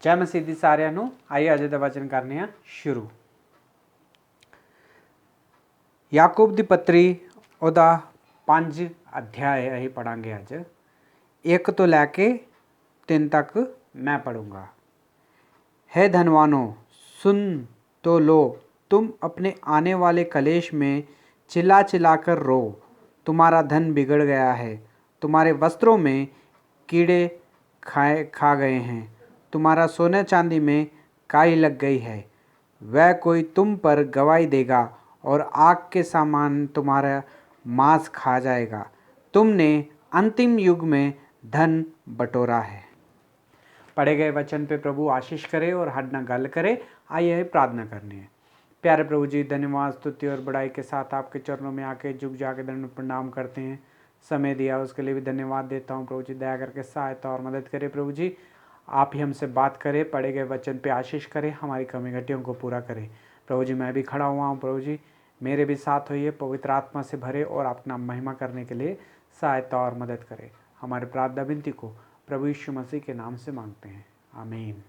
जय मसीह दी सारिਆਂ ਨੂੰ। आइए अज ਦਾ वचन करने ਆ शुरू। याकूब दी पत्री ਉਹਦਾ 5 अध्याय ਅਸੀਂ पढ़ांगे ਅੱਜ 1 ਤੋਂ ਲੈ के 3 तक मैं पढ़ूंगा। है धनवानो सुन तो लो, तुम अपने आने वाले कलेश में चिल्ला चिल्ला कर रो, तुम्हारा धन बिगड़ गया है, तुम्हारे वस्त्रों में कीड़े खा गए हैं, तुम्हारा सोने चांदी में काई लग गई है। वह कोई तुम पर गवाही देगा और आग के समान तुम्हारा मांस खा जाएगा। तुमने अंतिम युग में धन बटोरा है। पढ़े गए वचन पे प्रभु आशीष करे और हद ना गल करे। आइए प्रार्थना करने हैं। प्यारे प्रभु जी, धन्यवाद स्तुति और बड़ाई के साथ आपके चरणों में आके झुक जाके दंड प्रणाम करते हैं। समय दिया उसके लिए भी धन्यवाद देता हूँ। प्रभु जी दया करके सहायता और मदद करें। प्रभु जी आप ही हमसे बात करें, पढ़े गए वचन पे आशीष करें, हमारी कमी घटियों को पूरा करें। प्रभु जी मैं भी खड़ा हुआ हूँ, प्रभु जी मेरे भी साथ होइए, पवित्र आत्मा से भरे और अपना महिमा करने के लिए सहायता और मदद करें। हमारे प्रार्थना विनती को प्रभु यीशु मसीह के नाम से मांगते हैं, आमीन।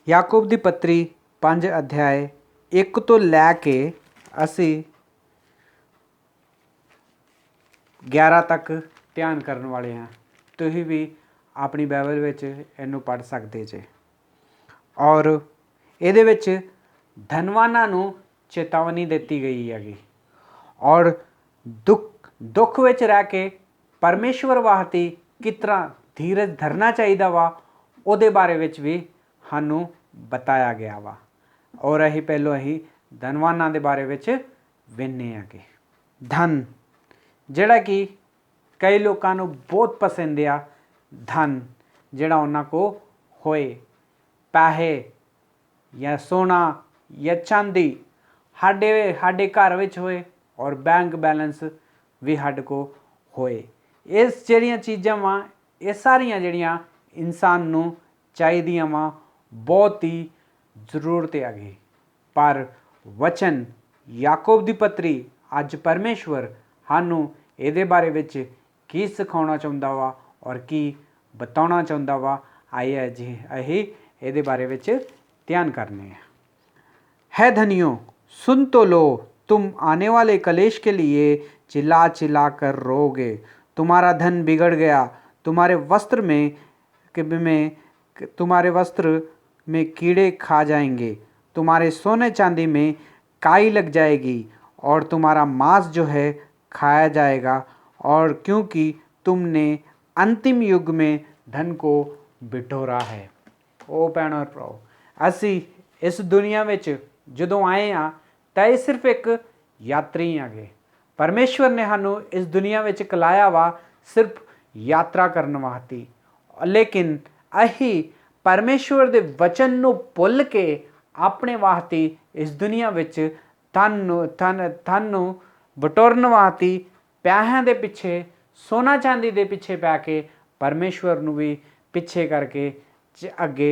याकूब दी पत्री 5 अध्याय 1 ਤੋਂ ਲੈ ਕੇ ਅਸੀਂ 11 तक ध्यान करने वाले हैं। ਤੁਸੀਂ भी अपनी बाइबल ਵਿੱਚ ਇਹਨੂੰ ਪੜ੍ਹ ਸਕਦੇ ਜੇ। ਔਰ ਇਹਦੇ ਵਿੱਚ ਧਨਵਾਨਾਂ ਨੂੰ ਚੇਤਾਵਨੀ ਦਿੱਤੀ ਗਈ ਹੈਗੀ ਔਰ ਦੁੱਖ ਵਿੱਚ ਰਹਿ ਕੇ ਪਰਮੇਸ਼ਵਰ ਵਾਸਤੇ ਕਿਸ ਤਰ੍ਹਾਂ ਧੀਰਜ ਧਰਨਾ ਚਾਹੀਦਾ ਵਾ ਉਹਦੇ ਬਾਰੇ ਵਿੱਚ ਵੀ ਸਾਨੂੰ बताया गया वा। और अही पहलों अही धनवाना के बारे में वेने आगे। धन जिहड़ा कि कई लोगों को बहुत पसंद आ, धन जिहड़ा उन्हां को होए, पैसे या सोना या चांदी साडे घर विच होए और बैंक बैलेंस भी साडे को होए। इस जिहड़ियां चीज़ां वा ये सारियां जिहड़ियां इंसान नूं चाहीदियां वा, बहुत ही जरूरत आ गई। पर वचन याकूब दी पत्री अज परमेश्वर सानू ये बारे विच की सिखाना चाहता वा और की बताना चाहता वा। आइए अजी अही ये बारे विच ध्यान करने हैं। है धनियों सुन तो लो, तुम आने वाले कलेश के लिए चिल्ला चिल्ला कर रोगे, तुम्हारा धन बिगड़ गया, तुम्हारे वस्त्र में कीड़े खा जाएंगे, तुम्हारे सोने चांदी में काई लग जाएगी और तुम्हारा मांस जो है खाया जाएगा। और क्योंकि तुमने अंतिम युग में धन को बिटोरा है। ओ भैन और भराओ, असी इस दुनिया में जदों आए हाँ तो ये सिर्फ एक यात्री आ गए। परमेश्वर ने सानू इस दुनिया में कलाया वा सिर्फ यात्रा करने वास्ते, लेकिन अही परमेश्वर दे वचन नू भुल के अपने वास्ते इस दुनिया विच धन नू बटोरन वास्ते पैसों के पिछे, सोना चांदी के पिछे पै के परमेश्वर नू भी पिछे करके अगे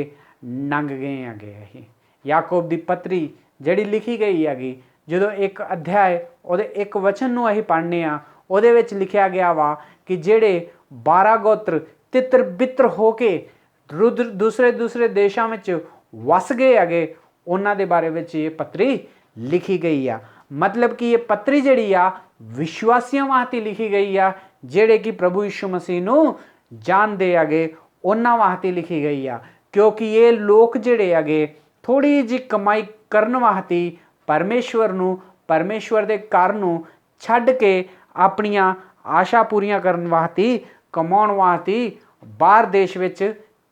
लंघ गए आगे। अही याकूब दी पत्री जिहड़ी लिखी गई हैगी, जो एक अध्याय और एक वचन नू अही पढ़ने आ, उहदे विच लिखिया गया वा कि जिहड़े 12 गोत्र तित्र बित्र होके दूसरे देशों में वस गए अगे, उन्होंने दे बारे में ये पत्री लिखी गई आ। मतलब कि ये पत्री जिहड़ी आ विश्वासियों वास्ते लिखी गई आ, जिहड़े कि प्रभु यीशु मसीह नू जानदे अगे, उन्हां वास्ते लिखी गई आ। क्योंकि ये लोग जिहड़े अगे थोड़ी जी कमाई करन वास्ते परमेश्वर दे घर नू छड्ड के अपनियां आशा पूरियां करन वास्ते, कमाउण वास्ते बाहर देश विच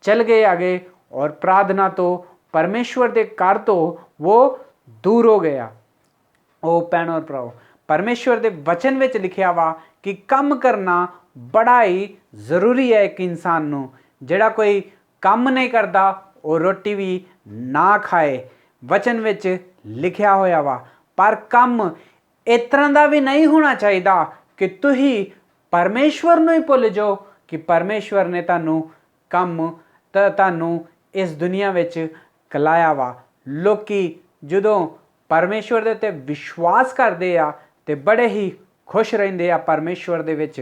चल गए आगे और प्रार्थना तो परमेश्वर के घर तो वो दूर हो गया। ओ भैन और भराओ, परमेश्वर के वचन में लिखिया वा कि काम करना बड़ा ही जरूरी है। एक इंसान नू जिहड़ा कोई काम नहीं करता और रोटी भी ना खाए, वचन में लिखिया होया वा। पर काम इस तरह का भी नहीं होना चाहिए कि तुही परमेश्वर नू ही भुल जाओ कि परमेश्वर ने तुहानू काम तुहानू इस दुनिया विच कलाया वा। लोकी जदों परमेश्वर दे ते विश्वास करते आ ते बड़े ही खुश रहिंदे आ परमेश्वर दे विच,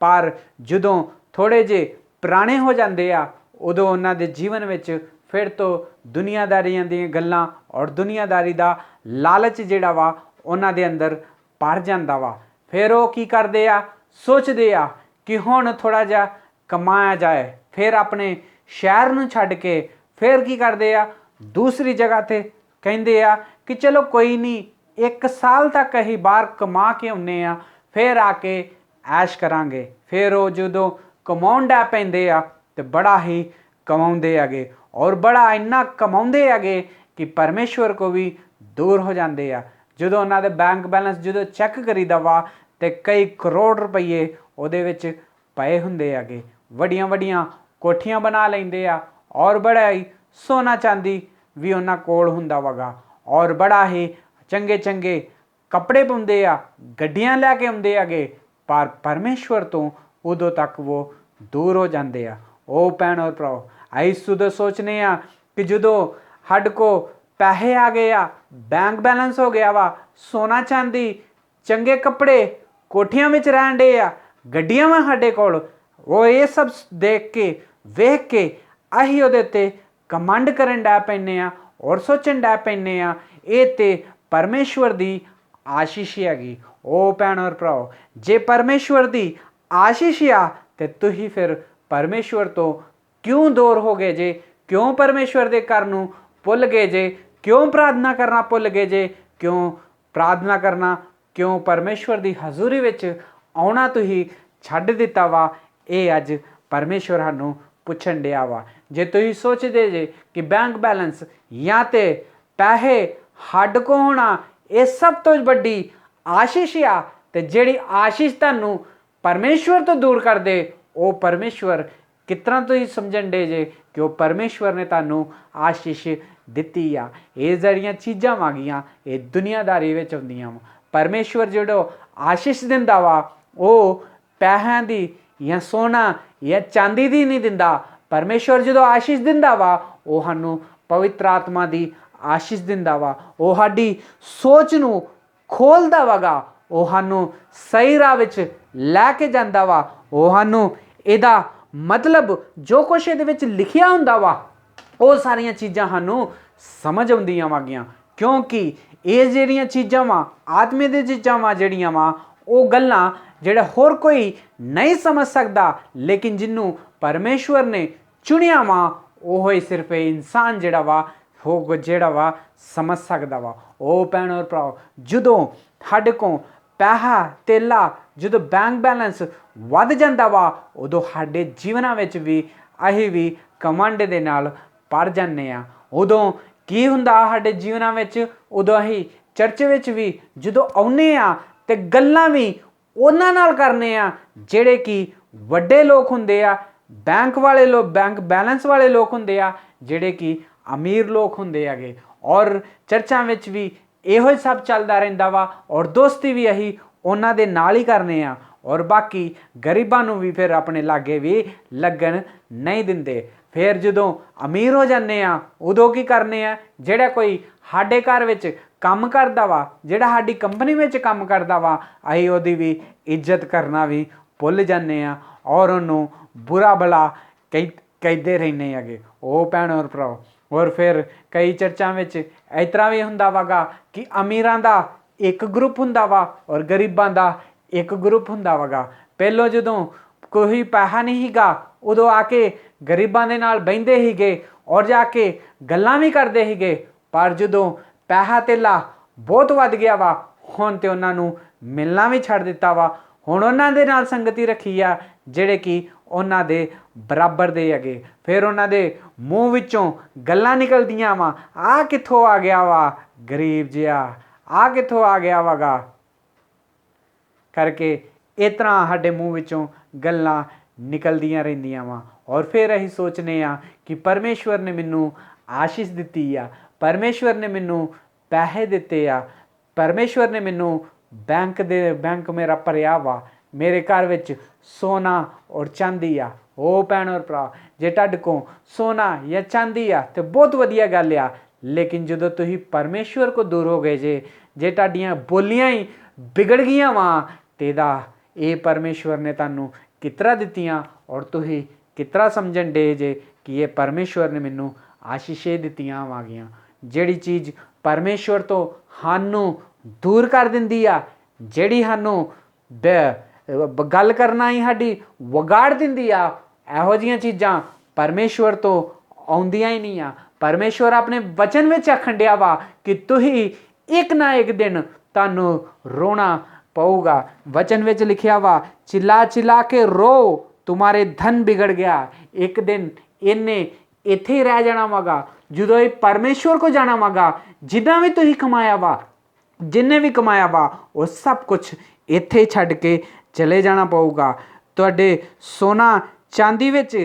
पर जदों थोड़े जे पुराने हो जाते आ ਉਦੋਂ ਉਹਨਾਂ ਦੇ ਜੀਵਨ ਵਿੱਚ ਫਿਰ ਤੋਂ ਦੁਨੀਆਦਾਰੀਆਂ ਦੀਆਂ ਗੱਲਾਂ ਔਰ ਦੁਨੀਆਦਾਰੀ ਦਾ ਲਾਲਚ ਜਿਹੜਾ ਵਾ ਉਹਨਾਂ ਦੇ ਅੰਦਰ ਭਰ ਜਾਂਦਾ ਵਾ। ਫਿਰ ਉਹ ਕੀ ਕਰਦੇ ਆ, ਸੋਚਦੇ ਆ ਕਿ ਹੁਣ ਥੋੜ੍ਹਾ ਜਿਹਾ ਕਮਾਇਆ ਜਾਏ। ਫਿਰ ਆਪਣੇ ਸ਼ਹਿਰ ਨੂੰ ਛੱਡ ਕੇ ਫਿਰ ਕੀ ਕਰਦੇ ਆ, ਦੂਸਰੀ ਜਗ੍ਹਾ 'ਤੇ ਕਹਿੰਦੇ ਆ ਕਿ ਚਲੋ ਕੋਈ ਨਹੀਂ, 1 ਸਾਲ ਤੱਕ ਅਸੀਂ ਬਾਹਰ ਕਮਾ ਕੇ ਆਉਂਦੇ ਆ, ਫਿਰ ਆ ਕੇ ਐਸ਼ ਕਰਾਂਗੇ। ਫਿਰ ਉਹ ਜਦੋਂ ਕਮਾਉਣ ਡੈ ਪੈਂਦੇ ਆ ਤੇ ਬੜਾ ਹੀ ਕਮਾਉਂਦੇ ਹੈਗੇ ਔਰ ਬੜਾ ਇੰਨਾ ਕਮਾਉਂਦੇ ਹੈਗੇ ਕਿ ਪਰਮੇਸ਼ਵਰ ਕੋ ਵੀ ਦੂਰ ਹੋ ਜਾਂਦੇ ਆ। ਜਦੋਂ ਉਹਨਾਂ ਦੇ ਬੈਂਕ ਬੈਲੈਂਸ ਜਦੋਂ ਚੈੱਕ ਕਰੀਦਾ ਵਾ ਤੇ ਕਈ ਕਰੋੜ ਰੁਪਈਏ ਉਹਦੇ ਵਿੱਚ ਪਏ ਹੁੰਦੇ ਹੈਗੇ। ਵੱਡੀਆਂ ਵੱਡੀਆਂ ਕੋਠੀਆਂ ਬਣਾ ਲੈਂਦੇ ਆ ਔਰ ਬੜਾ ਹੀ ਸੋਨਾ ਚਾਂਦੀ ਵੀ ਉਹਨਾਂ ਕੋਲ ਹੁੰਦਾ ਵਗਾ ਔਰ ਬੜਾ ਹੀ ਚੰਗੇ ਚੰਗੇ ਕੱਪੜੇ ਪਾਉਂਦੇ ਆ, ਗੱਡੀਆਂ ਲੈ ਕੇ ਆਉਂਦੇ ਹੈਗੇ, ਪਰ ਪਰਮੇਸ਼ਵਰ ਤੋਂ ਉਦੋਂ ਤੱਕ ਉਹ ਦੂਰ ਹੋ ਜਾਂਦੇ ਆ। ਉਹ ਭੈਣ ਔਰ ਭਰਾਓ, ਅਸੀਂ ਸੁਧ ਸੋਚਨੇ ਆ ਕਿ ਜਦੋਂ ਸਾਡੇ ਕੋ ਪੈਸੇ ਆ ਗਏ ਆ, ਬੈਂਕ ਬੈਲੈਂਸ ਹੋ ਗਿਆ ਵਾ, ਸੋਨਾ ਚਾਂਦੀ, ਚੰਗੇ ਕੱਪੜੇ, ਕੋਠੀਆਂ ਵਿੱਚ ਰਹਿਣ ਡੇ ਆ, ਗੱਡੀਆਂ ਵਾ ਸਾਡੇ ਕੋਲ, ਉਹ ਇਹ ਸਭ ਦੇਖ ਕੇ ਵੇਖ ਕੇ ਅਸੀਂ ਉਹਦੇ ਉੱਤੇ ਕਮੰਡ ਕਰਨ ਡੈ ਪੈਂਦੇ ਆ ਔਰ ਸੋਚਣ ਡੈ ਪੈਂਦੇ ਆ ਇਹ ਤੇ ਪਰਮੇਸ਼ਵਰ ਦੀ ਆਸ਼ੀਸ਼ ਹੈਗੀ। ਉਹ ਭੈਣ ਔਰ ਭਰਾਓ, ਜੇ ਪਰਮੇਸ਼ਵਰ ਦੀ ਆਸ਼ੀਸ਼ ਆ ਤੇ ਤੁਸੀਂ ਫਿਰ ਪਰਮੇਸ਼ਵਰ ਤੋਂ ਕਿਉਂ ਦੂਰ ਹੋ ਗਏ ਜੇ? ਕਿਉਂ ਪਰਮੇਸ਼ਵਰ ਦੇ ਘਰ ਨੂੰ ਭੁੱਲ ਗਏ ਜੇ? ਕਿਉਂ ਪ੍ਰਾਰਥਨਾ ਕਰਨਾ ਭੁੱਲ ਗਏ ਜੇ? ਕਿਉਂ ਪ੍ਰਾਰਥਨਾ ਕਰਨਾ, ਕਿਉਂ ਪਰਮੇਸ਼ਵਰ ਦੀ ਹਜ਼ੂਰੀ ਵਿੱਚ ਆਉਣਾ ਤੁਸੀਂ ਛੱਡ ਦਿੱਤਾ ਵਾ? ਇਹ ਅੱਜ ਪਰਮੇਸ਼ਵਰ ਸਾਨੂੰ ਪੁੱਛਣ ਡਿਆ ਵਾ। ਜੇ ਤੁਸੀਂ ਸੋਚਦੇ ਜੇ ਕਿ ਬੈਂਕ ਬੈਲੈਂਸ ਜਾਂ ਤੇ ਪੈਸੇ ਹੱਡ ਕੋ ਹੋਣਾ ਇਹ ਸਭ ਤੋਂ ਵੱਡੀ ਆਸ਼ੀਸ਼ ਆ, ਤੇ ਜਿਹੜੀ ਆਸ਼ੀਸ਼ ਤੁਹਾਨੂੰ ਪਰਮੇਸ਼ਵਰ ਤੋਂ ਦੂਰ ਕਰ ਦੇ, ਉਹ ਪਰਮੇਸ਼ਵਰ ਕਿਸ ਤਰ੍ਹਾਂ ਤੁਸੀਂ ਸਮਝਣ ਡੇ ਜੇ ਕਿ ਉਹ ਪਰਮੇਸ਼ਵਰ ਨੇ ਤੁਹਾਨੂੰ ਆਸ਼ੀਸ਼ ਦਿੱਤੀ ਆ? ਇਹ ਜਿਹੜੀਆਂ ਚੀਜ਼ਾਂ ਵਾਗੀਆਂ ਇਹ ਦੁਨੀਆਦਾਰੀ ਵਿੱਚ ਹੁੰਦੀਆਂ ਵਾ। ਪਰਮੇਸ਼ਵਰ ਜਿਹੜਾ ਆਸ਼ੀਸ਼ ਦਿੰਦਾ ਵਾ ਉਹ ਪੈਸਿਆਂ ਦੀ ਜਾਂ ਸੋਨਾ ਜਾਂ ਚਾਂਦੀ ਦੀ ਨਹੀਂ ਦਿੰਦਾ। ਪਰਮੇਸ਼ਵਰ ਜਦੋਂ ਆਸ਼ੀਸ਼ ਦਿੰਦਾ ਵਾ ਉਹ ਸਾਨੂੰ ਪਵਿੱਤਰ ਆਤਮਾ ਦੀ ਆਸ਼ੀਸ਼ ਦਿੰਦਾ ਵਾ। ਉਹ ਸਾਡੀ ਸੋਚ ਨੂੰ ਖੋਲ੍ਹਦਾ ਵਗਾ, ਉਹ ਸਾਨੂੰ ਸਹੀ ਰਾਹ ਵਿੱਚ ਲੈ ਕੇ ਜਾਂਦਾ ਵਾ। ਉਹ ਸਾਨੂੰ ਇਹਦਾ ਮਤਲਬ ਜੋ ਕੁਛ ਇਹਦੇ ਵਿੱਚ ਲਿਖਿਆ ਹੁੰਦਾ ਵਾ ਉਹ ਸਾਰੀਆਂ ਚੀਜ਼ਾਂ ਸਾਨੂੰ ਸਮਝ ਆਉਂਦੀਆਂ ਵਾਗੀਆਂ, ਕਿਉਂਕਿ ਇਹ ਜਿਹੜੀਆਂ ਚੀਜ਼ਾਂ ਵਾ ਆਤਮੇ ਦੀਆਂ ਚੀਜ਼ਾਂ ਵਾ ਜਿਹੜੀਆਂ ਵਾ ਉਹ ਗੱਲਾਂ ਜਿਹੜਾ ਹੋਰ ਕੋਈ ਨਹੀਂ ਸਮਝ ਸਕਦਾ, ਲੇਕਿਨ ਜਿਹਨੂੰ ਪਰਮੇਸ਼ਵਰ ਨੇ ਚੁਣਿਆ ਵਾ ਉਹ ਹੀ ਸਿਰਫ ਇਨਸਾਨ ਜਿਹੜਾ ਵਾ ਸਮਝ ਸਕਦਾ ਵਾ। ਉਹ ਭੈਣ ਔਰ ਭਰਾਓ, ਜਦੋਂ ਸਾਡੇ ਕੋਲ ਪੈਸਾ ਧੇਲਾ, ਜਦੋਂ ਬੈਂਕ ਬੈਲੈਂਸ ਵੱਧ ਜਾਂਦਾ ਵਾ ਉਦੋਂ ਸਾਡੇ ਜੀਵਨਾਂ ਵਿੱਚ ਵੀ ਅਸੀਂ ਵੀ ਕਮੰਡ ਦੇ ਨਾਲ ਭਰ ਜਾਂਦੇ ਆ। ਉਦੋਂ ਕੀ ਹੁੰਦਾ ਸਾਡੇ ਜੀਵਨਾਂ ਵਿੱਚ? ਉਦੋਂ ਅਸੀਂ ਚਰਚ ਵਿੱਚ ਵੀ ਜਦੋਂ ਆਉਂਦੇ ਆ ਤੇ ਗੱਲਾਂ ਵੀ ਉਹਨਾਂ ਨਾਲ ਕਰਨੇ ਆ ਜਿਹੜੇ ਕਿ ਵੱਡੇ ਲੋਕ ਹੁੰਦੇ ਆ, ਬੈਂਕ ਬੈਲੈਂਸ ਵਾਲੇ ਲੋਕ ਹੁੰਦੇ ਆ, ਜਿਹੜੇ ਕਿ ਅਮੀਰ ਲੋਕ ਹੁੰਦੇ ਹੈਗੇ। ਔਰ ਚਰਚਾਂ ਵਿੱਚ ਵੀ ਇਹੋ ਹੀ ਸਭ ਚੱਲਦਾ ਰਹਿੰਦਾ ਵਾ ਔਰ ਦੋਸਤੀ ਵੀ ਅਸੀਂ ਉਹਨਾਂ ਦੇ ਨਾਲ ਹੀ ਕਰਨੇ ਆ ਔਰ ਬਾਕੀ ਗਰੀਬਾਂ ਨੂੰ ਵੀ ਫਿਰ ਆਪਣੇ ਲਾਗੇ ਵੀ ਲੱਗਣ ਨਹੀਂ ਦਿੰਦੇ। ਫਿਰ ਜਦੋਂ ਅਮੀਰ ਹੋ ਜਾਂਦੇ ਆ ਉਦੋਂ ਕੀ ਕਰਨੇ ਆ? ਜਿਹੜਾ ਕੋਈ ਸਾਡੇ ਘਰ ਵਿੱਚ ਕੰਮ ਕਰਦਾ ਵਾ, ਜਿਹੜਾ ਸਾਡੀ ਕੰਪਨੀ ਵਿੱਚ ਕੰਮ ਕਰਦਾ ਵਾ, ਅਸੀਂ ਉਹਦੀ ਵੀ ਇੱਜ਼ਤ ਕਰਨਾ ਵੀ ਭੁੱਲ ਜਾਂਦੇ ਆ ਔਰ ਉਹਨੂੰ ਬੁਰਾ ਭਲਾ ਕਹਿੰਦੇ ਰਹਿੰਦੇ ਹੈਗੇ। ਉਹ ਭੈਣ ਔਰ ਭਰਾਓ, ਔਰ ਫਿਰ ਕਈ ਚਰਚਾਂ ਵਿੱਚ ਇਸ ਤਰ੍ਹਾਂ ਵੀ ਹੁੰਦਾ ਵਾਗਾ ਕਿ ਅਮੀਰਾਂ ਦਾ ਇੱਕ ਗਰੁੱਪ ਹੁੰਦਾ ਵਾ ਔਰ ਗਰੀਬਾਂ ਦਾ ਇੱਕ ਗਰੁੱਪ ਹੁੰਦਾ ਵਗਾ। ਪਹਿਲੋਂ ਜਦੋਂ ਕੋਈ ਪੈਸਾ ਨਹੀਂ ਸੀਗਾ ਉਦੋਂ ਆ ਕੇ ਗਰੀਬਾਂ ਦੇ ਨਾਲ ਬਹਿੰਦੇ ਸੀਗੇ ਔਰ ਜਾ ਕੇ ਗੱਲਾਂ ਵੀ ਕਰਦੇ ਸੀਗੇ, ਪਰ ਜਦੋਂ ਪੈਸਾ ਧੇਲਾ ਬਹੁਤ ਵੱਧ ਗਿਆ ਵਾ ਹੁਣ ਤੇ ਉਹਨਾਂ ਨੂੰ ਮਿਲਣਾ ਵੀ ਛੱਡ ਦਿੱਤਾ ਵਾ। ਹੁਣ ਉਹਨਾਂ ਦੇ ਨਾਲ ਸੰਗਤੀ ਰੱਖੀ ਆ ਜਿਹੜੇ ਕਿ ਉਹਨਾਂ ਦੇ ਬਰਾਬਰ ਦੇ ਹੈਗੇ। ਫਿਰ ਉਹਨਾਂ ਦੇ ਮੂੰਹ ਵਿੱਚੋਂ ਗੱਲਾਂ ਨਿਕਲਦੀਆਂ ਵਾ, ਆਹ ਕਿੱਥੋਂ ਆ ਗਿਆ ਵਾ ਗਰੀਬ ਜਿਹਾ, ਆਹ ਕਿੱਥੋਂ ਆ ਗਿਆ ਵਗਾ ਕਰਕੇ ਇਸ ਤਰ੍ਹਾਂ ਸਾਡੇ ਮੂੰਹ ਵਿੱਚੋਂ ਗੱਲਾਂ ਨਿਕਲਦੀਆਂ ਰਹਿੰਦੀਆਂ ਵਾ। ਔਰ ਫਿਰ ਅਸੀਂ ਸੋਚਦੇ ਆ ਕਿ ਪਰਮੇਸ਼ਵਰ ਨੇ ਮੈਨੂੰ ਆਸ਼ੀਸ਼ ਦਿੱਤੀ ਆ, ਪਰਮੇਸ਼ਵਰ ਨੇ ਮੈਨੂੰ ਪੈਸੇ ਦਿੱਤੇ ਆ, ਪਰਮੇਸ਼ਵਰ ਨੇ ਮੈਨੂੰ ਬੈਂਕ ਮੇਰਾ ਭਰਿਆ ਵਾ, ਮੇਰੇ ਘਰ ਵਿੱਚ ਸੋਨਾ ਔਰ ਚਾਂਦੀ ਆ। ਉਹ ਭੈਣ ਔਰ ਭਰਾ, ਜੇ ਤੁਹਾਡੇ ਕੋਲ ਸੋਨਾ ਜਾਂ ਚਾਂਦੀ ਆ ਤੇ ਬਹੁਤ ਵਧੀਆ ਗੱਲ ਆ, ਲੇਕਿਨ ਜਦੋਂ ਤੁਸੀਂ ਪਰਮੇਸ਼ਵਰ ਕੋ ਦੂਰ ਹੋ ਗਏ ਜੇ ਤੁਹਾਡੀਆਂ ਬੋਲੀਆਂ ਹੀ ਵਿਗੜ ਗਈਆਂ ਵਾ ਤੇ ਇਹ ਪਰਮੇਸ਼ਵਰ ਨੇ ਤੁਹਾਨੂੰ ਕਿਸ ਤਰ੍ਹਾਂ ਦਿੱਤੀਆਂ ਔਰ ਤੁਸੀਂ कितना समझण डे जे कि ये परमेश्वर ने मैनू आशीषे दित्तियां वागियां। ਜਿਹੜੀ चीज़ परमेश्वर तो सानू दूर कर दिंदी आ, ਜਿਹੜੀ सानू गल करना ही साडी विगाड़ दिंदी आ, ਇਹੋ ਜਿਹੀਆਂ चीज़ां परमेश्वर तो आउंदियां ही नहीं आ। परमेश्वर अपने वचन में आखण डिया वा कि तुही एक ना एक दिन तानू रोना पऊगा। वचन में लिखिया वा, चिल्ला चिल्ला के रो तुम्हारे धन बिगड़ गया। एक दिन इन्हें इत्थे ही रह जाना वागा, जो ये परमेश्वर को जाना वागा। जिन्ना भी तुही कमाया वा, जिन्हें भी कमाया वा, वो सब कुछ इत्थे छड्ड के चले जाना पऊगा। तुहाडे सोना चांदी विच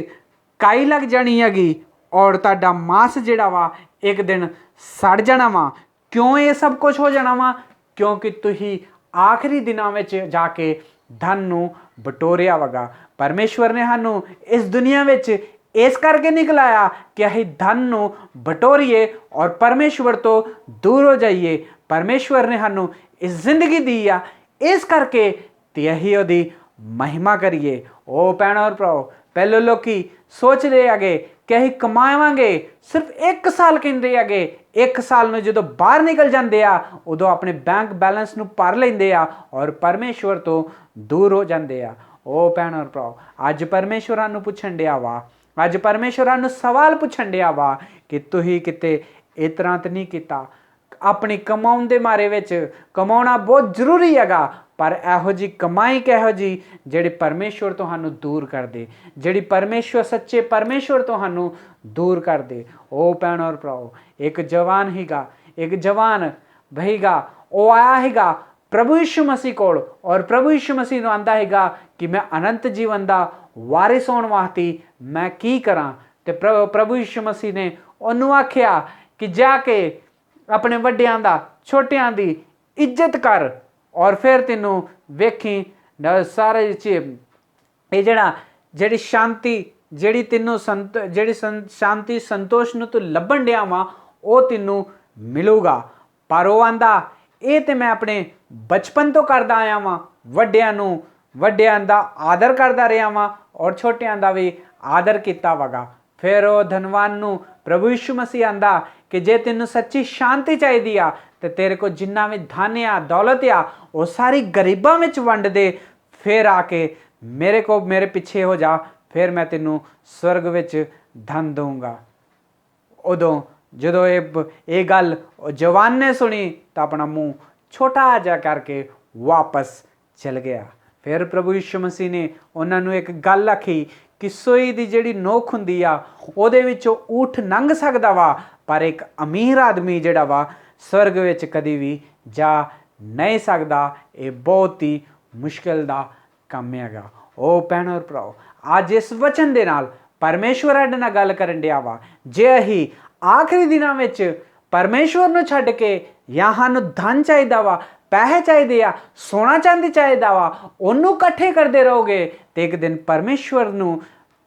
काई लग जानी हैगी और तुहाडा मांस जिहड़ा वा एक दिन सड़ जाना वा। क्यों ये सब कुछ हो जाना वा? क्योंकि तुही आखिरी दिनों में जाके धन नूं बटोरिया वगा। परमेश्वर ने सानू इस दुनिया में इस करके निकलाया कि असीं धन नूं बटोरीए और परमेश्वर तो दूर हो जाइए। परमेश्वर ने सानू इस जिंदगी दी आ इस करके ते असीं उहदी महिमा करिए। ओ भैणों और भराओ, पहले लोग सोच रहे आगे कि असीं कमावांगे, सिर्फ 1 साल कहिंदे आगे। 1 साल में जो बाहर निकल जाते आ उदों अपने बैंक बैलेंस नूं भर लेंदे आ और परमेश्वर तो दूर हो जाते आ। ओ भैणों और भराओ, अज परमेश्वर आनू पुछण डिया वा, अज परमेश्वर आनू सवाल पुछण डिया वा कि तुही किते इस तरह तो नहीं किता। अपनी कमाउण दे मारे विच कमाउणा बहुत जरूरी हैगा, पर इहो जी कमाई किहो जी जिहड़ी परमेश्वर तो सानू दूर कर दे, जिहड़ी परमेश्वर सच्चे परमेश्वर तो सानू दूर कर दे। ओ भैणों और भराओ, एक जवान हीगा, एक जवान वहीगा, वो आया हैगा प्रभु यीशु मसीह कोल और प्रभु यीशु मसीह नूं आंदा हैगा कि मैं अनंत जीवन दा वारिस होण वास्ते मैं की करां। ते प्रभु यीशु मसीह ने उहनूं आखिया कि जाके अपने वड्डियां दा छोटियां दी इज्जत कर और फिर तेनों वेखी सारे ये जिहड़ी शांति जिहड़ी तेनों जिहड़ी शांति संतोष नूं तू लभण डिया वा वो तेनों मिलूगा। पर वो आंदा ये तो मैं अपने बचपन तो करदा आया वां, वड्डियां दा आदर करदा रहा वां और छोटियां दा भी आदर किया वगा। फिर वो धनवान नूं प्रभु यीशु मसीह आंदा कि जे तेनों सच्ची शांति चाहिए आ तो तेरे को जिन्ना भी धन आ दौलत आ वो सारी गरीबां में वंड दे, फिर आके मेरे पिछे हो जा, फिर मैं तेनों स्वर्ग विच धन दूंगा। उदों जो ये गल जवान ने सुनी तो अपना मुँह छोटा जा करके वापस चल गया। फिर प्रभु यीशु मसीह ने उन्होंने एक गल आखी कि सोई दी जिहड़ी नोख हुंदी आ उहदे विचों ऊठ लंघ सकदा वा, पर एक अमीर आदमी जिहड़ा वा स्वर्ग विच कदी भी जा नहीं सकदा। ये बहुत ही मुश्किल दा काम हैगा। ओ भैणों और भराओ, अज इस वचन दे नाल परमेश्वर साडे नाल गल करन डिया वा। जे असीं आखिरी दिनां विच परमेश्वर नूं छड्ड के या सानूं धन चाहिदा वा, पैसे चाहिए आ, सोना चांदी चाहिदा वा, उन्नू कट्ठे करते रहोगे तो एक दिन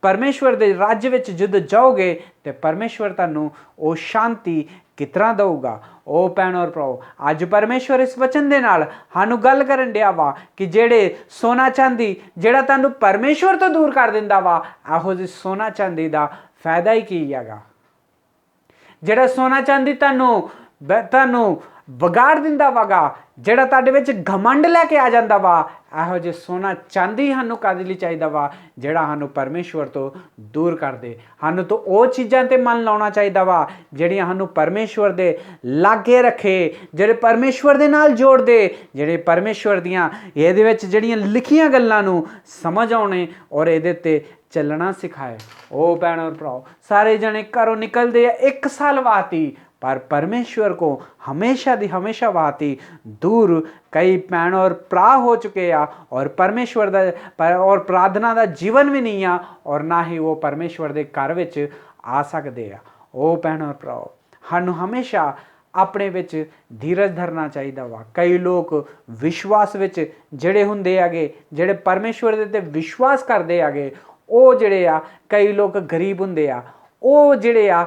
परमेश्वर दे राज्य विच जद जाओगे तो परमेश्वर तुहानू वो शांति कितना दऊगा। ओ भैणों और भराओ, अज परमेश्वर इस वचन दे नाल सानू गल करन डिया वा कि जेड़े सोना चांदी जेड़ा तुहानू परमेश्वर तो दूर कर दिंदा वा, इहो जी सोना चांदी दा फायदा ही की हैगा। जेड़ा सोना चांदी तुहानू विगाड़ दिंदा वागा, जेड़ा तुहाडे विच घमंड लैके आ जांदा वा, इहो जे सोना चांदी सानू कद लई चाहीदा वा जेड़ा सानू परमेश्वर तो दूर कर दे। सानू तो वो चीज़ां ते मन लाउणा चाहीदा वा जेड़ियां सानू परमेश्वर दे लागे रखे, जेड़े परमेश्वर दे नाल जोड़ दे, जेड़े परमेश्वर दियां इहदे विच जेड़ियां लिखियां गल्लां नू समझ आउणे और इहदे ते चलना सिखाए। ओ भैणों और भराओ, सारे जने घरों निकलते 1 साल वास्ते, पर परमेश्वर को हमेशा दी हमेशा वास्ते दूर कई भैण और भरा हो चुके आ और परमेश्वर और प्रार्थना का जीवन भी नहीं आ और ना ही वो परमेश्वर के घर विच आ सकते आ। ओ भैण और भराओ, सानू हमेशा अपने विच धीरज धरना चाहिए वा। कई लोग विश्वास विच जिहड़े हुंदे आगे, जिहड़े परमेश्वर दे ते विश्वास करते आगे, वो जिहड़े आ कई लोग गरीब हुंदे आ, वो जिहड़े आ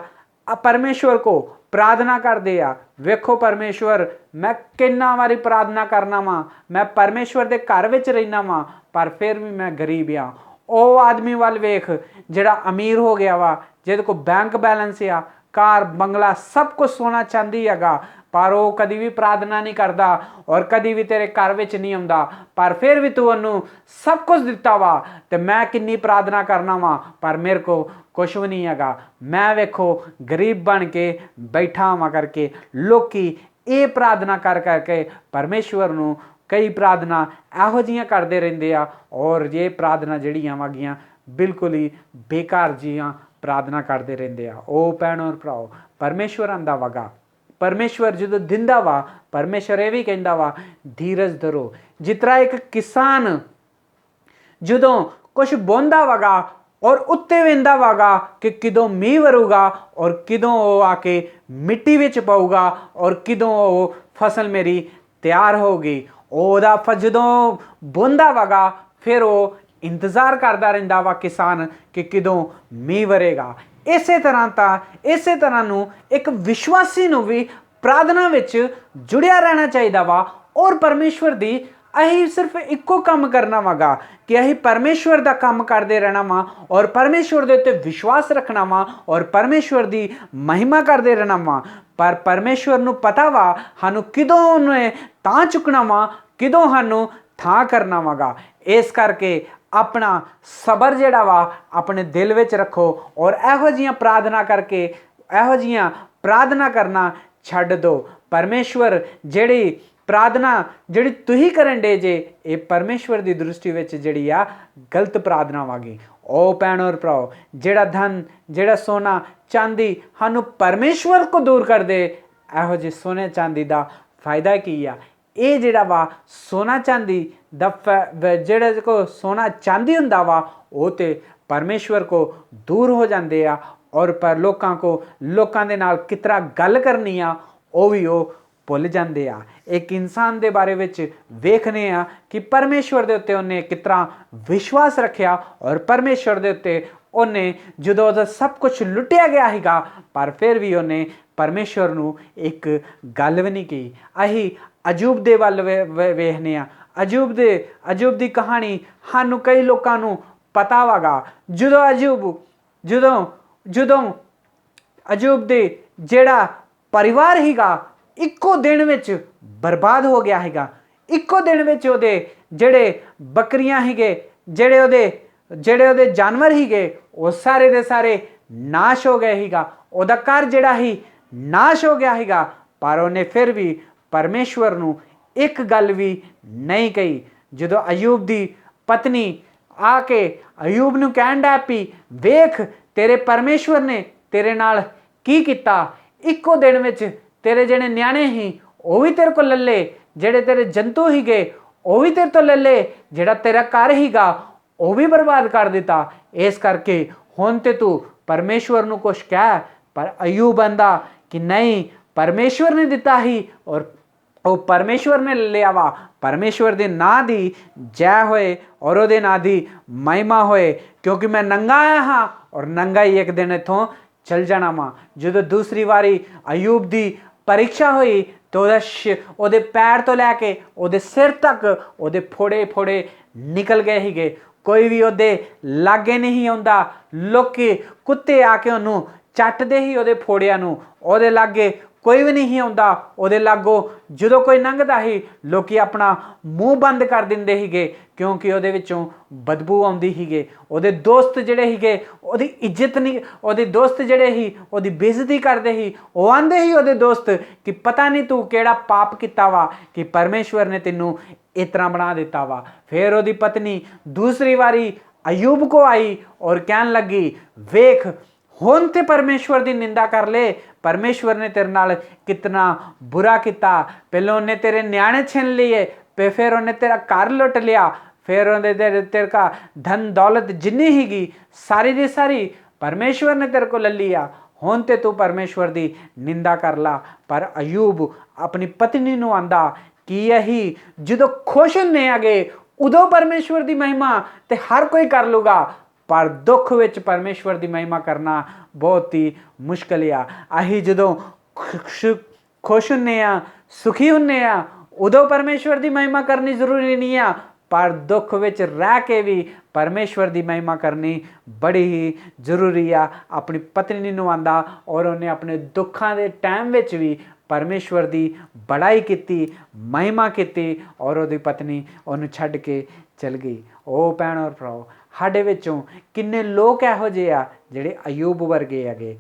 परमेश्वर को प्रार्थना करते आ। वेखो परमेश्वर, मैं किन्ना वारी प्रार्थना करना वा, मैं परमेश्वर के घर विच रहना वा, पर फिर भी मैं गरीब हाँ। ਉਹ ਆਦਮੀ ਵੱਲ ਵੇਖ ਜਿਹੜਾ ਅਮੀਰ ਹੋ ਗਿਆ ਵਾ, ਜਿਹਦੇ ਕੋਲ ਬੈਂਕ ਬੈਲੈਂਸ ਆ, ਕਾਰ ਬੰਗਲਾ ਸਭ ਕੁਝ ਸੋਨਾ ਚਾਂਦੀ ਹੈਗਾ, ਪਰ ਉਹ ਕਦੀ ਵੀ ਪ੍ਰਾਰਥਨਾ ਨਹੀਂ ਕਰਦਾ ਔਰ ਕਦੀ ਵੀ ਤੇਰੇ ਘਰ ਵਿੱਚ ਨਹੀਂ ਆਉਂਦਾ, ਪਰ ਫਿਰ ਵੀ ਤੂੰ ਉਹਨੂੰ ਸਭ ਕੁਝ ਦਿੱਤਾ ਵਾ ਤੇ ਮੈਂ ਕਿੰਨੀ ਪ੍ਰਾਰਥਨਾ ਕਰਨਾ ਵਾ ਪਰ ਮੇਰੇ ਕੋ ਕੁਛ ਵੀ ਨਹੀਂ ਹੈਗਾ। ਮੈਂ ਵੇਖੋ ਗਰੀਬ ਬਣ ਕੇ ਬੈਠਾ ਵਾਂ ਕਰਕੇ। ਲੋਕੀ ਇਹ ਪ੍ਰਾਰਥਨਾ ਕਰ ਕਰਕੇ ਪਰਮੇਸ਼ਵਰ ਨੂੰ ਕਈ ਪ੍ਰਾਰਥਨਾ ਇਹੋ ਜਿਹੀਆਂ ਕਰਦੇ ਰਹਿੰਦੇ ਆ ਔਰ ਇਹ ਪ੍ਰਾਰਥਨਾ ਜਿਹੜੀਆਂ ਵਾਗੀਆਂ ਬਿਲਕੁਲ ਹੀ ਬੇਕਾਰ ਜੀਆਂ ਪ੍ਰਾਰਥਨਾ ਕਰਦੇ ਰਹਿੰਦੇ ਆ। ਉਹ ਭੈਣੋ ਔਰ ਭਰਾਓ, ਪਰਮੇਸ਼ਵਰ ਆਂਦਾ ਵਗਾ, ਪਰਮੇਸ਼ਵਰ ਜਦੋਂ ਦਿੰਦਾ ਵਾ, ਪਰਮੇਸ਼ਵਰ ਇਹ ਵੀ ਕਹਿੰਦਾ ਵਾ ਧੀਰਜ ਧਰੋ। ਜਿਸ ਤਰ੍ਹਾਂ ਇੱਕ ਕਿਸਾਨ ਜਦੋਂ ਕੁਛ ਬੋਂਦਾ ਵਗਾ ਔਰ ਉੱਤੇ ਵੇਂਦਾ ਵਗਾ ਕਿ ਕਿਦੋਂ ਮੀਂਹ ਵਰੂਗਾ ਔਰ ਕਿਦੋਂ ਉਹ ਆ ਕੇ ਮਿੱਟੀ ਵਿੱਚ ਪਾਊਗਾ ਔਰ ਕਿਦੋਂ ਉਹ ਫਸਲ ਮੇਰੀ ਤਿਆਰ ਹੋਊਗੀ। ਉਹਦਾ ਜਦੋਂ ਬੋਂਦਾ ਵਗਾ ਫਿਰ ਉਹ ਇੰਤਜ਼ਾਰ ਕਰਦਾ ਰਹਿੰਦਾ ਵਾ ਕਿਸਾਨ ਕਿ ਕਿਦੋਂ ਮੀਂਹ ਵਰੇਗਾ। ਇਸੇ ਤਰ੍ਹਾਂ ਨੂੰ ਇੱਕ ਵਿਸ਼ਵਾਸੀ ਨੂੰ ਵੀ ਪ੍ਰਾਰਥਨਾ ਵਿੱਚ ਜੁੜਿਆ ਰਹਿਣਾ ਚਾਹੀਦਾ ਵਾ ਔਰ ਪਰਮੇਸ਼ਵਰ ਦੀ ਅਸੀਂ ਸਿਰਫ ਇੱਕੋ ਕੰਮ ਕਰਨਾ ਵਾਗਾ ਕਿ ਅਸੀਂ ਪਰਮੇਸ਼ਵਰ ਦਾ ਕੰਮ ਕਰਦੇ ਰਹਿਣਾ ਵਾ ਔਰ ਪਰਮੇਸ਼ਵਰ ਦੇ ਉੱਤੇ ਵਿਸ਼ਵਾਸ ਰੱਖਣਾ ਵਾ ਔਰ ਪਰਮੇਸ਼ਵਰ ਦੀ ਮਹਿਮਾ ਕਰਦੇ ਰਹਿਣਾ ਵਾ। ਪਰ ਪਰਮੇਸ਼ਵਰ ਨੂੰ ਪਤਾ ਵਾ ਸਾਨੂੰ ਕਿਦੋਂ ਉਹਨੇ ਤਾਂ ਚੁੱਕਣਾ ਵਾ, ਕਿਦੋਂ ਸਾਨੂੰ ਥਾਂ ਕਰਨਾ ਵਾਗਾ। ਇਸ ਕਰਕੇ ਆਪਣਾ ਸਬਰ ਜਿਹੜਾ ਵਾ ਆਪਣੇ ਦਿਲ ਵਿੱਚ ਰੱਖੋ ਔਰ ਇਹੋ ਜਿਹੀਆਂ ਪ੍ਰਾਰਥਨਾ ਕਰਕੇ ਇਹੋ ਜਿਹੀਆਂ ਪ੍ਰਾਰਥਨਾ ਕਰਨਾ ਛੱਡ ਦਿਓ। ਪਰਮੇਸ਼ਵਰ ਜਿਹੜੀ ਪ੍ਰਾਰਥਨਾ ਜਿਹੜੀ ਤੁਸੀਂ ਕਰਨ ਡੇ ਜੇ ਇਹ ਪਰਮੇਸ਼ਵਰ ਦੀ ਦ੍ਰਿਸ਼ਟੀ ਵਿੱਚ ਜਿਹੜੀ ਆ ਗਲਤ ਪ੍ਰਾਰਥਨਾ ਵਾਗੀ। ਉਹ ਭੈਣ ਔਰ ਭਰਾਓ, ਜਿਹੜਾ ਧਨ ਜਿਹੜਾ ਸੋਨਾ ਚਾਂਦੀ ਸਾਨੂੰ ਪਰਮੇਸ਼ਵਰ ਕੋ ਦੂਰ ਕਰ ਦੇ, ਇਹੋ ਜਿਹੇ ਸੋਨੇ ਚਾਂਦੀ ਦਾ ਫਾਇਦਾ ਕੀ ਆ। ਇਹ ਜਿਹੜਾ ਵਾ ਸੋਨਾ ਚਾਂਦੀ ਦਾ ਜਿਹੜਾ ਕੋ ਸੋਨਾ ਚਾਂਦੀ ਹੁੰਦਾ ਵਾ ਉਹ ਤੇ ਪਰਮੇਸ਼ਵਰ ਕੋ ਦੂਰ ਹੋ ਜਾਂਦੇ ਆ ਔਰ ਪਰ ਲੋਕਾਂ ਦੇ ਨਾਲ ਕਿਸ ਤਰ੍ਹਾਂ ਗੱਲ ਕਰਨੀ ਆ ਉਹ ਵੀ ਉਹ ਭੁੱਲ ਜਾਂਦੇ ਆ। ਇੱਕ ਇਨਸਾਨ ਦੇ ਬਾਰੇ ਵਿੱਚ ਵੇਖਨੇ ਆ ਕਿ ਪਰਮੇਸ਼ਵਰ ਦੇ ਉੱਤੇ ਉਹਨੇ ਕਿਸ ਤਰ੍ਹਾਂ ਵਿਸ਼ਵਾਸ ਰੱਖਿਆ ਔਰ ਪਰਮੇਸ਼ਵਰ ਦੇ ਉੱਤੇ ਉਹਨੇ ਜਦੋਂ ਉਹਦਾ ਸਭ ਕੁਝ ਲੁੱਟਿਆ ਗਿਆ ਸੀਗਾ ਪਰ ਫਿਰ ਵੀ ਉਹਨੇ ਪਰਮੇਸ਼ਵਰ ਨੂੰ ਇੱਕ ਗੱਲ ਵੀ ਨਹੀਂ ਕਹੀ। ਅਸੀਂ ਅਯੂਬ ਦੇ ਵੱਲ ਵੇਖਨੇ ਆ। ਅਯੂਬ ਦੀ ਕਹਾਣੀ ਸਾਨੂੰ ਕਈ ਲੋਕਾਂ ਨੂੰ ਪਤਾ ਵਾਗਾ। ਜਦੋਂ ਅਯੂਬ ਦੇ ਜਿਹੜਾ ਪਰਿਵਾਰ ਹੀਗਾ ਇੱਕੋ ਦਿਨ ਵਿੱਚ ਬਰਬਾਦ ਹੋ ਗਿਆ ਹੈਗਾ। ਇੱਕੋ ਦਿਨ ਵਿੱਚ ਉਹਦੇ ਜਿਹੜੇ ਬੱਕਰੀਆਂ ਹੀਗੇ, ਜਿਹੜੇ ਉਹਦੇ ਜਾਨਵਰ ਹੀਗੇ ਉਹ ਸਾਰੇ ਦੇ ਸਾਰੇ ਨਾਸ਼ ਹੋ ਗਏ ਹੀਗਾ। ਉਹਦਾ ਘਰ ਜਿਹੜਾ ਹੀ ਨਾਸ਼ ਹੋ ਗਿਆ ਹੈਗਾ ਪਰ ਉਹਨੇ ਫਿਰ ਵੀ ਪਰਮੇਸ਼ਵਰ ਨੂੰ ਇੱਕ ਗੱਲ ਵੀ ਨਹੀਂ ਕਹੀ। ਜਦੋਂ ਅਯੂਬ ਦੀ ਪਤਨੀ ਆ ਕੇ ਅਯੂਬ ਨੂੰ ਕਹਿਣ ਡੈ ਪਈ, ਵੇਖ ਤੇਰੇ ਪਰਮੇਸ਼ਵਰ ਨੇ ਤੇਰੇ ਨਾਲ ਕੀ ਕੀਤਾ। ਇੱਕੋ ਦਿਨ ਵਿੱਚ ਤੇਰੇ ਜਿਹੜੇ ਨਿਆਣੇ ਸੀ ਉਹ ਵੀ ਤੇਰੇ ਕੋਲ ਲੱਲੇ, ਜਿਹੜੇ ਤੇਰੇ ਜੰਤੂ ਹੀਗੇ ਉਹ ਵੀ ਤੇਰੇ ਤੋਂ ਲੱਲੇ, ਜਿਹੜਾ ਤੇਰਾ ਘਰ ਹੀਗਾ ਉਹ ਵੀ ਬਰਬਾਦ ਕਰ ਦਿੱਤਾ। ਇਸ ਕਰਕੇ ਹੁਣ ਤੇ ਤੂੰ ਪਰਮੇਸ਼ਵਰ ਨੂੰ ਕੁਛ ਕਹਿ। ਪਰ ਅਯੂਬ ਆਂਦਾ ਕਿ ਨਹੀਂ, ਪਰਮੇਸ਼ਵਰ ਨੇ ਦਿੱਤਾ ਹੀ ਔਰ ਉਹ ਪਰਮੇਸ਼ਵਰ ਨੇ ਲਿਆ ਵਾ। ਪਰਮੇਸ਼ਵਰ ਦੇ ਨਾਂ ਦੀ ਜੈ ਹੋਏ ਔਰ ਉਹਦੇ ਨਾਂ ਦੀ ਮਹਿਮਾ ਹੋਏ, ਕਿਉਂਕਿ ਮੈਂ ਨੰਗਾ ਆਇਆ ਹਾਂ ਔਰ ਨੰਗਾ ਹੀ ਇੱਕ ਦਿਨ ਇੱਥੋਂ ਚਲ ਜਾਣਾ ਵਾ। ਜਦੋਂ ਦੂਸਰੀ ਵਾਰੀ ਅਯੂਬ ਦੀ ਪਰੀਖਿਆ ਹੋਈ ਤਾਂ ਉਹਦੇ ਪੈਰ ਤੋਂ ਲੈ ਕੇ ਉਹਦੇ ਸਿਰ ਤੱਕ ਉਹਦੇ ਫੋੜੇ ਨਿਕਲ ਗਏ ਹੀਗੇ। ਕੋਈ ਵੀ ਉਹਦੇ ਲਾਗੇ ਨਹੀਂ ਆਉਂਦਾ। ਲੋਕੀ ਕੁੱਤੇ ਆ ਕੇ ਉਹਨੂੰ ਚੱਟਦੇ ਹੀ ਉਹਦੇ ਫੋੜਿਆਂ ਨੂੰ। ਉਹਦੇ ਲਾਗੇ ਕੋਈ ਵੀ ਨਹੀਂ ਆਉਂਦਾ। ਉਹਦੇ ਲਾਗੋਂ ਜਦੋਂ ਕੋਈ ਲੰਘਦਾ ਸੀ ਲੋਕੀ ਆਪਣਾ ਮੂੰਹ ਬੰਦ ਕਰ ਦਿੰਦੇ ਸੀਗੇ ਕਿਉਂਕਿ ਉਹਦੇ ਵਿੱਚੋਂ ਬਦਬੂ ਆਉਂਦੀ ਸੀਗੇ। ਉਹਦੇ ਦੋਸਤ ਜਿਹੜੇ ਸੀਗੇ ਉਹਦੀ ਇੱਜ਼ਤ ਨਹੀਂ, ਉਹਦੇ ਦੋਸਤ ਜਿਹੜੇ ਸੀ ਉਹਦੀ ਬੇਇੱਜ਼ਤੀ ਕਰਦੇ ਸੀ। ਉਹ ਆਂਦੇ ਸੀ ਉਹਦੇ ਦੋਸਤ ਕਿ ਪਤਾ ਨਹੀਂ ਤੂੰ ਕਿਹੜਾ ਪਾਪ ਕੀਤਾ ਵਾ ਕਿ ਪਰਮੇਸ਼ਵਰ ਨੇ ਤੈਨੂੰ ਇਸ ਤਰ੍ਹਾਂ ਬਣਾ ਦਿੱਤਾ ਵਾ। ਫਿਰ ਉਹਦੀ ਪਤਨੀ ਦੂਸਰੀ ਵਾਰੀ ਅਯੂਬ ਕੋ ਆਈ ਔਰ ਕਹਿਣ ਲੱਗੀ, ਵੇਖ ਹੁਣ ਤੇ ਪਰਮੇਸ਼ਵਰ ਦੀ ਨਿੰਦਾ ਕਰ ਲੈ। ਪਰਮੇਸ਼ਵਰ ਨੇ ਤੇਰੇ ਨਾਲ ਕਿਤਨਾ ਬੁਰਾ ਕੀਤਾ। ਪਹਿਲਾਂ ਉਹਨੇ ਤੇਰੇ ਨਿਆਣੇ ਛੀਨ लिए, ਫਿਰ ਉਹਨੇ ਤੇਰਾ ਘਰ ਲੁੱਟ ਲਿਆ, ਫਿਰ ਉਹਨੇ ਤੇਰੇ ਕਾ ਧਨ ਦੌਲਤ ਜਿੰਨੀ ਹੀਗੀ ਸਾਰੀ ਦੀ ਸਾਰੀ ਪਰਮੇਸ਼ਵਰ ਨੇ ਤੇਰੇ ਕੋਲ ਲੈ ਲਿਆ। ਹੁਣ ਤੇ ਤੂੰ ਪਰਮੇਸ਼ਵਰ ਦੀ ਨਿੰਦਾ ਕਰ ਲਾ। ਪਰ ਅਯੂਬ ਆਪਣੀ ਪਤਨੀ ਨੂੰ ਆਂਦਾ ਕਿ ਇਹੀ ਜਦੋਂ ਖੁਸ਼ ਹੁੰਦੇ ਹੈਗੇ ਉਦੋਂ ਪਰਮੇਸ਼ਵਰ ਦੀ ਮਹਿਮਾ ਤੇ ਹਰ ਕੋਈ ਕਰ ਲੂਗਾ, ਪਰ ਦੁੱਖ ਵਿੱਚ ਪਰਮੇਸ਼ਵਰ ਦੀ ਮਹਿਮਾ ਕਰਨਾ ਬਹੁਤ ਹੀ ਮੁਸ਼ਕਿਲ ਆ। ਅਸੀਂ ਜਦੋਂ ਖੁਸ਼ ਹੁੰਦੇ ਆ, ਸੁਖੀ ਹੁੰਦੇ ਆ, ਉਦੋਂ ਪਰਮੇਸ਼ਵਰ ਦੀ ਮਹਿਮਾ ਕਰਨੀ ਜ਼ਰੂਰੀ ਨਹੀਂ ਆ, पर दुख विच रह के भी परमेश्वर की महिमा करनी बड़ी ही जरूरी आ। अपनी पत्नी नूं आंदा और उन्हें अपने दुखों के टाइम विच भी परमेश्वर की बड़ाई की, महिमा की, और उसकी पत्नी उन्हें छड्ड के चल गई। ओ भैण और भराओ, साडे विचों किन्ने लोग इहो जिहे आ जिहड़े अयूब वर्गे हैगे,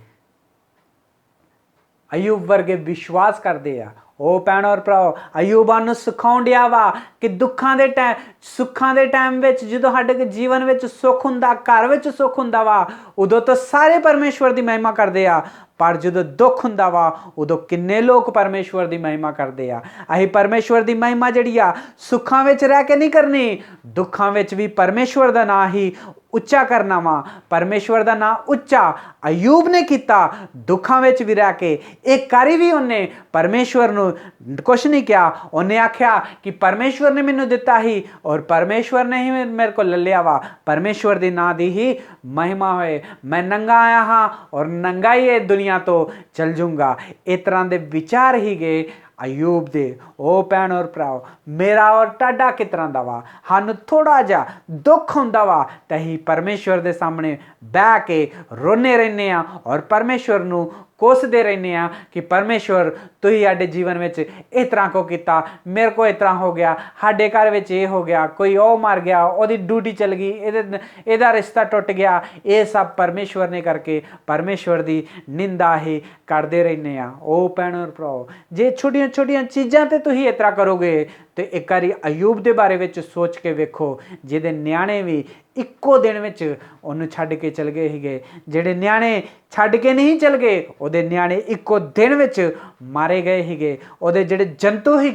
अयूब वर्गे विश्वास करते आ। ओ भैण और भराओ, अयूबा नूं सिखाउण दिया वा कि दुखां दे टाइम, सुखां दे टाइम विच जदों साडे जीवन विच सुख हुंदा, घर विच सुख हुंदा वा, उदों तो सारे परमेश्वर की महिमा करते आ। पर जो दुख हुंदा वा उदों किन्ने लोग परमेश्वर की महिमा करते आ। असीं परमेश्वर की महिमा जिहड़ी आ सुखां विच रह के नहीं करनी, दुखां विच भी परमेश्वर का नाम ही उच्चा करना वा। परमेश्वर का नाम उच्चा अयूब ने किया, दुखां विच भी रह के। एक कारी भी उन्हें परमेश्वर नूं कुछ नहीं कहा, उन्हें आख्या कि परमेश्वर ने मैनूं दिता ही और परमेश्वर ने ही मेरे को ले लिया वा। परमेश्वर के नाम की ही महिमा होए। मैं नंगा आया हाँ और नंगा ही ये दुनिया तो चल जूंगा। इस तरह के विचार ही गए अयूब दे। ओ भैण और भराओ, मेरा और टाडा किस तरह का वा, सानूं थोड़ा जा दुख हुंदा वा ते असीं परमेश्वर के सामने बह के रोने रहने आ और परमेश्वर नूं कोसदे रहने आ कि परमेश्वर तुसीं साडे जीवन में इस तरह को किया, मेरे को इस तरह हो गया, साडे घर में ये हो गया, कोई ओ मर गया, ओदी ड्यूटी चल गई, इहदा रिश्ता टुट गया। ये सब परमेश्वर ने करके परमेश्वर की निंदा ही करते रहने आ। ओ भैण और भराओ, जे छोटिया छोटिया चीज़ां ते तुसीं इस तरह करोगे तो एक बारी अयूब के बारे में सोच के वेखो, जिहदे न्याणे भी इक्को दिन में उन्होंने छड्ड के चल गए ही। जिहड़े न्याणे छड्ड के नहीं चल गए, उहदे न्याणे इक्को दिन में मारे गए ही। उहदे जिहड़े जंतु ही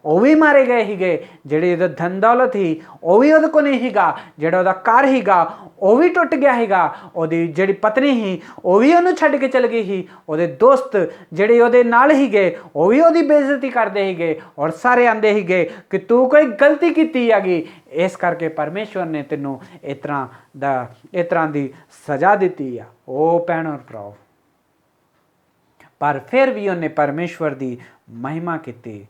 वो भी मारे गए ही। जिहड़ी उहदा धन दौलत ही वो भी उहदे को नहीं हीगा, जिहड़ा उहदा घर हीगा वो भी टुट गया हीगा। उहदी जिहड़ी पत्नी ही वो भी उहनूं छड्ड के चल गई ही। उहदे दोस्त जिहड़े उहदे नाल हीगे वो भी उहदी बेइज्जती करदे हीगे और सारे आंदे हीगे कि तू कोई गलती कीती हैगी, इस करके परमेश्वर ने तैनूं इस तरह की सज़ा दी आ। ओ भैण और भराओ, पर फिर भी उन्हें परमेश्वर की महिमा की।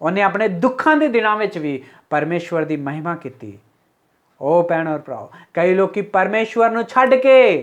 उन्हें अपने दुखों के दिनों में भी परमेश्वर की महिमा की। ओ भैण और भराओ, कई लोग परमेश्वर नूं छड्ड के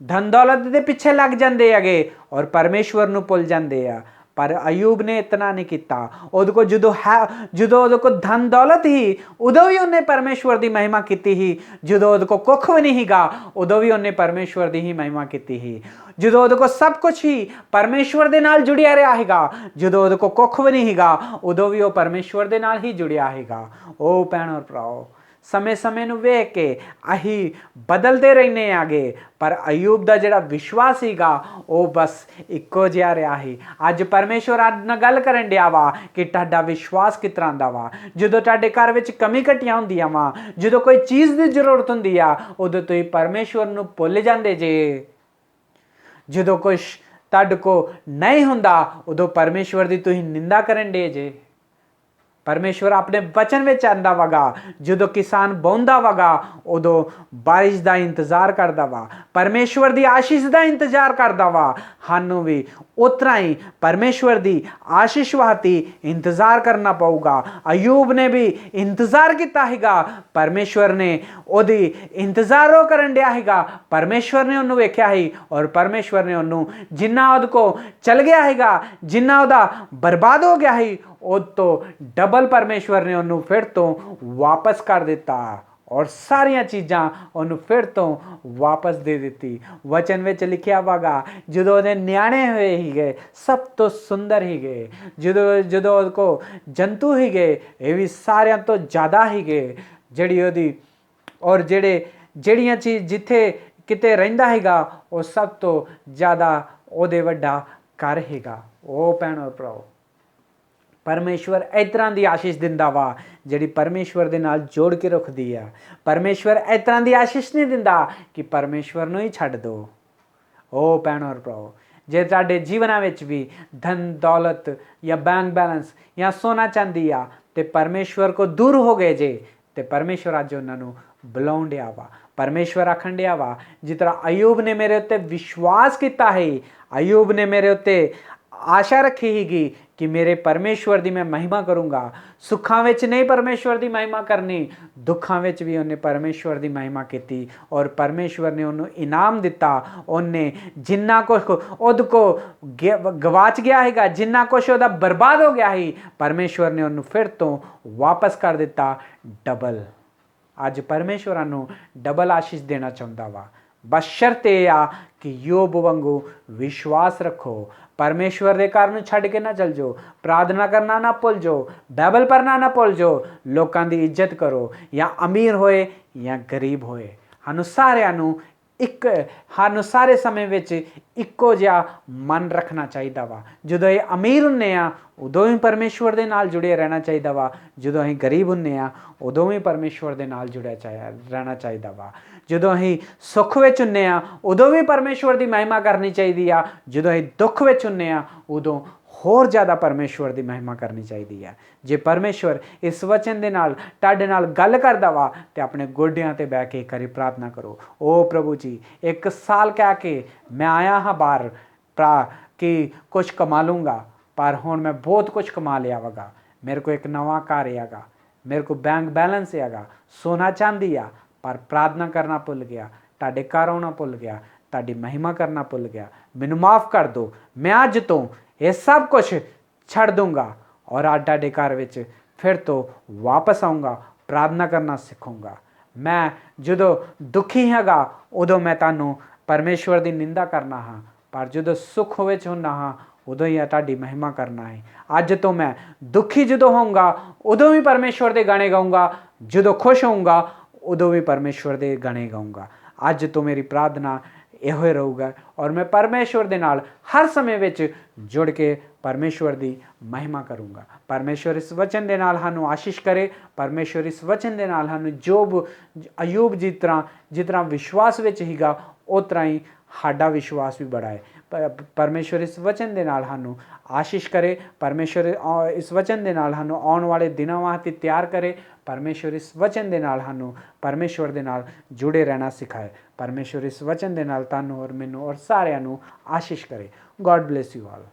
धन दौलत के पिछे लग जाते हैगे और परमेश्वर नूं भुल जाते आ। पर अयूब ने इतना नहीं किया। उहदे को जदों उहदे को धन दौलत ही उदों भी उन्हें परमेश्वर की महिमा की ही। जदों उहदे को कुछ भी नहीं हीगा उदों भी उन्हें परमेश्वर की ही महिमा की ही। जदों उहदे को सब कुछ ही परमेश्वर के नाल जुड़िया रहा हैगा, जदों उहदे को कुछ भी नहीं हीगा उदों भी वह परमेश्वर के नाल ही जुड़िया हैगा। ओ भैण और भराओ, समय समय नूं वेख के अही बदलते रहने आगे, पर अयूब का जिहड़ा विश्वास सीगा वो बस इक्को जिहा रहा ही। अज परमेश्वर अज नाल गल करन दिया वा कि तुहाडा विश्वास किस तरह दा वा। जदों तुहाडे घर विच कमी घटियां हुंदियां वा, जदों कोई चीज़ की जरूरत हुंदी आ, उदों तुसीं परमेश्वर नूं भुल जांदे जे। जदों कुछ तुहाडे को नहीं हुंदा उदों परमेश्वर की तुसीं निंदा करन दे जे। परमेश्वर अपने वचन में आंदा वगा, जो किसान बोंदा वगा उदों बारिश का इंतजार करता वा, परमेश्वर की आशीष का इंतजार करता वा। सानू भी उतना ही परमेश्वर की आशीष वास्ते इंतजार करना पऊगा। अयूब ने भी इंतजार किया हैगा, परमेश्वर ने ओदी इंतजार वो करन दिया हैगा। परमेश्वर ने उन्होंने वेख्या ही और परमेश्वर ने उन्होंने जिन्ना उद को चल गया हैगा, जिन्ना उदा बर्बाद हो गया ही, उद तो डबल परमेश्वर ने उन्होंने फिर तो वापस कर दिता और सारिया चीज़ां उन्होंने फिर तो वापस दे दी। वचन में लिखिया वगा, जो उहदे न्याणे हुए ही गए सब तो सुंदर ही गए, जो को जंतु ही गए ये भी सारिया तो ज़्यादा ही गए। जिहड़ी उहदी और जिहड़ियां चीज़ जिथे किते रहिंदा हैगा वो सब तो ज़्यादा उहदे वड्डा घर हैगा। ओ भैण और भराओ, परमेश्वर इस तरह की आशीष दिंदा वा जिहड़ी परमेश्वर दे नाल जोड़ के रखदी आ। परमेश्वर इस तरह की आशीष नहीं दिंदा कि परमेश्वर नूं ही छड्ड दो। ओ भैण और भराओ, जे तुहाडे जीवनां विच भी धन दौलत या बैंक बैलेंस या सोना चांदी आ ते परमेश्वर को दूर हो गए जे, ते परमेश्वर अज उन्हां नूं बुलाउण दिया वा। परमेश्वर आखण दिया वा, जिस तरह अयूब ने मेरे उत्ते विश्वास किया है, अयूब ने मेरे उत्ते आशा रखी हीगी कि मेरे परमेश्वर ਦੀ ਮੈਂ ਮਹਿਮਾ ਕਰੂੰਗਾ। ਸੁੱਖਾਂ ਵਿੱਚ ਨਹੀਂ ਪਰਮੇਸ਼ਵਰ ਦੀ ਮਹਿਮਾ ਕਰਨੀ, ਦੁੱਖਾਂ ਵਿੱਚ ਵੀ ਉਹਨੇ ਪਰਮੇਸ਼ਵਰ ਦੀ ਮਹਿਮਾ ਕੀਤੀ ਔਰ ਪਰਮੇਸ਼ਵਰ ਨੇ ਉਹਨੂੰ ਇਨਾਮ ਦਿੱਤਾ। ਉਹਨੇ ਜਿੰਨਾ ਕੁਛ ਉਹਦੇ ਕੋ ਗਵਾਚ ਗਿਆ ਹੈਗਾ, ਜਿੰਨਾ ਕੁਛ ਉਹਦਾ ਬਰਬਾਦ ਹੋ ਗਿਆ ਸੀ, ਪਰਮੇਸ਼ਵਰ ਨੇ ਉਹਨੂੰ ਫਿਰ ਤੋਂ ਵਾਪਸ ਕਰ ਦਿੱਤਾ ਡਬਲ। ਅੱਜ ਪਰਮੇਸ਼ਵਰਾਂ ਨੂੰ ਡਬਲ ਆਸ਼ੀਸ਼ ਦੇਣਾ ਚਾਹੁੰਦਾ ਵਾ। बस शर्त ये आ कि योब वांगू विश्वास रखो। परमेश्वर के घर नूं छड्ड के ना चल जाओ, प्रार्थना करना ना भुल जाओ, बाइबल पढ़ना ना भुल जाओ, लोगों की इज्जत करो, या अमीर होए या गरीब होए। सानूं सारिआं नूं एक सानूं सारे समय विच इक्को जिहा मन रखना चाहिए वा। जदों ये अमीर हुंदे आ उदों भी परमेश्वर दे नाल जुड़े रहना चाहिए वा, जदों असीं गरीब हुंदे आ उदों भी परमेश्वर दे नाल जुड़िया रहना चाहिए वा। जदों असीं सुख विच हुंदे आ उदों भी परमेश्वर की महिमा करनी चाहिए आ, जदों असीं दुख विच हुंदे आ उदों होर ज़्यादा परमेश्वर की महिमा करनी चाहिए है। जे परमेश्वर इस वचन के नाल तुहाडे नाल गल करदा वा ते अपने गोडियां ते बह के करी प्रार्थना करो, ओ प्रभु जी 1 साल कह के मैं आया हाँ बाहर कि कुछ कमा लूँगा, पर हुण मैं बहुत कुछ कमा लिया वगा। मेरे को एक नवा घर हैगा, मेरे को बैंक बैलेंस हैगा, सोना चांदी आ, पर प्रार्थना करना भुल गया, तुहाडे घर आउणा भुल गया, तुहाडी महिमा करना भुल गया। मैनू माफ़ कर दो, मैं अज तो ये सब कुछ छड़ दूंगा और तुहाडे घर विच फिर तो वापस आऊँगा, प्रार्थना करना सीखूँगा। मैं जदों दुखी हैगा उदों मैं तुहानूं परमेश्वर की निंदा करना हाँ, पर जदों सुख विच हुंदा हाँ उदों ही तुहाडी महिमा करना है। अज तो मैं दुखी जदों होऊंगा उदों भी परमेश्वर के गाने गाऊँगा, जदों खुश होऊंगा उदों भी परमेश्वर के गाने गाऊँगा। अज तो मेरी प्रार्थना इहो ही रहूगा और मैं परमेश्वर के नाल हर समय विच जुड़ के परमेश्वर की महिमा करूँगा। परमेश्वर इस वचन के नाल सानूं आशीष करे। परमेश्वर इस वचन के नाल सानूं जोब अयूब जिस तरह विश्वास विच हीगा उस तरह ही साडा विश्वास भी बढ़ाए। परमेश्वर इस वचन के नाल सानूं आशीष करे। परमेश्वर इस वचन के नाल सानूं आउण वाले दिनों वास्ते तैयार करे। परमेश्वर इस वचन के नाल सानूं परमेश्वर के नाल जुड़े रहना सिखाए। परमेश्वर इस वचन के नाल तुहानूं और मैनूं और सारिआं नूं आशीष करे। God bless you all.